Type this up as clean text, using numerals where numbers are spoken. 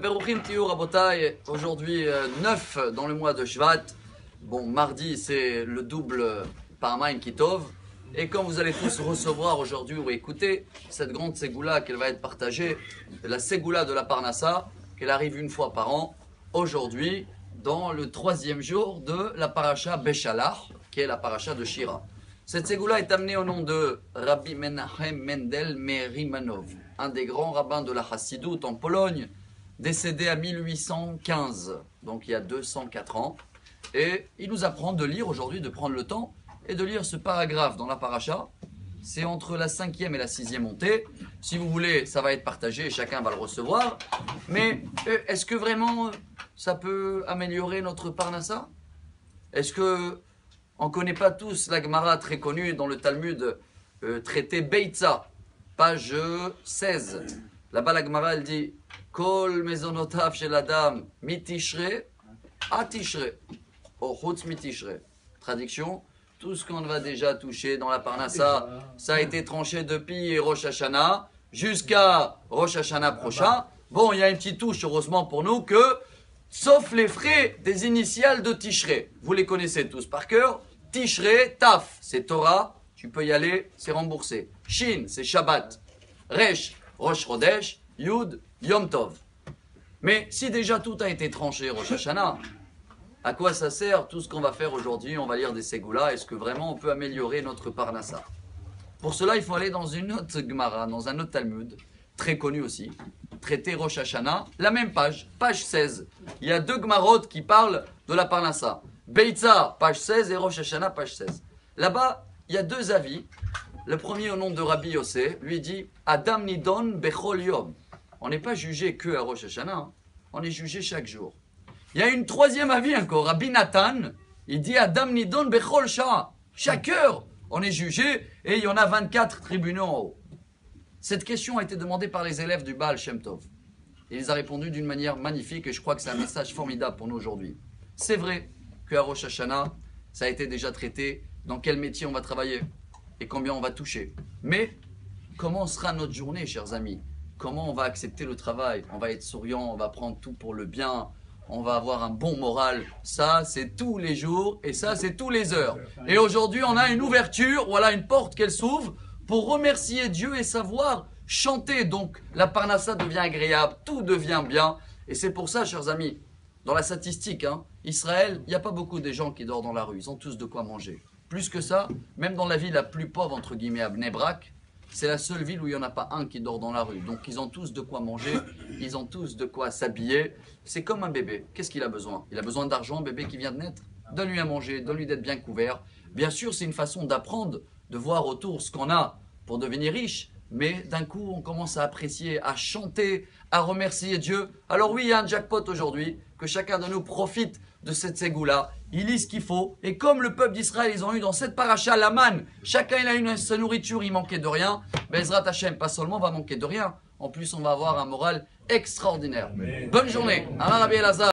Beruchim Tiyu Rabotai. Aujourd'hui 9 dans le mois de Shvat. Bon, mardi c'est le double Parmaim Kitov. Et quand vous allez tous recevoir aujourd'hui ou écouter cette grande ségoula qu'elle va être partagée, la ségoula de la Parnassa, qu'elle arrive une fois par an, aujourd'hui, dans le 3e jour de la paracha Beshalach, qui est la paracha de Shira. Cette ségoula est amenée au nom de Rabbi Menachem Mendel Merimanov, un des grands rabbins de la Chassidoute en Pologne, décédé à 1815, donc il y a 204 ans. Et il nous apprend de lire aujourd'hui, de prendre le temps et de lire ce paragraphe dans la paracha. C'est entre la 5e et la 6e montée. Si vous voulez, ça va être partagé et chacun va le recevoir. Mais est-ce que vraiment ça peut améliorer notre parnassa? Est-ce que on ne connaît pas tous la Gemara très connue dans le Talmud, traité Beitza, page 16. Là-bas la Gemara elle dit Kol mezonotav shel adam mitishre a tishre o chutz mitishre. Traduction, tout ce qu'on va déjà toucher dans la Parnassa, ça a été tranché depuis Rosh Hashanah jusqu'à Rosh Hashanah prochain. Bon, il y a une petite touche, heureusement pour nous, que, sauf les frais des initiales de Tishré. Vous les connaissez tous par cœur. Tishré, Taf, c'est Torah, tu peux y aller, c'est remboursé. Shin, c'est Shabbat. Resh, Rosh Chodesh, Yud, Yom Tov. Mais si déjà tout a été tranché Rosh Hashanah, à quoi ça sert tout ce qu'on va faire aujourd'hui? On va lire des ségoulas. Est-ce que vraiment on peut améliorer notre parnassa? Pour cela, il faut aller dans une autre Gemara, dans un autre Talmud, très connu aussi, traité Rosh Hashanah, la même page, page 16. Il y a deux Gemarot qui parlent de la parnassa. Beitza, page 16, et Rosh Hashanah, page 16. Là-bas, il y a deux avis. Le premier, au nom de Rabbi Yossé, lui dit Adam Nidon Bechol Yom. On n'est pas jugé que à Rosh Hashanah, hein. On est jugé chaque jour. Il y a une troisième avis encore, Rabbi Nathan, il dit Adam Nidon Bechol Shah. Chaque heure, on est jugé et il y en a 24 tribunaux en haut. Cette question a été demandée par les élèves du Baal Shem Tov. Il les a répondu d'une manière magnifique et je crois que c'est un message formidable pour nous aujourd'hui. C'est vrai qu'à Rosh Hashanah, ça a été déjà traité dans quel métier on va travailler et combien on va toucher. Mais comment sera notre journée, chers amis? Comment on va accepter le travail? On va être souriant, on va prendre tout pour le bien. On va avoir un bon moral. Ça, c'est tous les jours et ça, c'est tous les heures. Et aujourd'hui, on a une ouverture, voilà une porte qu'elle s'ouvre pour remercier Dieu et savoir chanter. Donc, la parnassa devient agréable, tout devient bien. Et c'est pour ça, chers amis, dans la statistique, Israël, il n'y a pas beaucoup de gens qui dorment dans la rue. Ils ont tous de quoi manger. Plus que ça, même dans la ville la plus pauvre, entre guillemets, à Bnei Brak, c'est la seule ville où il n'y en a pas un qui dort dans la rue. Donc ils ont tous de quoi manger, ils ont tous de quoi s'habiller. C'est comme un bébé. Qu'est-ce qu'il a besoin? Il a besoin d'argent, un bébé qui vient de naître. Donne-lui à manger, donne-lui d'être bien couvert. Bien sûr, c'est une façon d'apprendre, de voir autour ce qu'on a pour devenir riche. Mais d'un coup, on commence à apprécier, à chanter, à remercier Dieu. Alors oui, il y a un jackpot aujourd'hui, que chacun de nous profite de cette ségoula. Il lit ce qu'il faut. Et comme le peuple d'Israël, ils ont eu dans cette paracha la manne, chacun il a eu sa nourriture, il manquait de rien. Bezrat Hashem, pas seulement on va manquer de rien, en plus on va avoir un moral extraordinaire. Bonne journée. Amar Rabbi Elazar.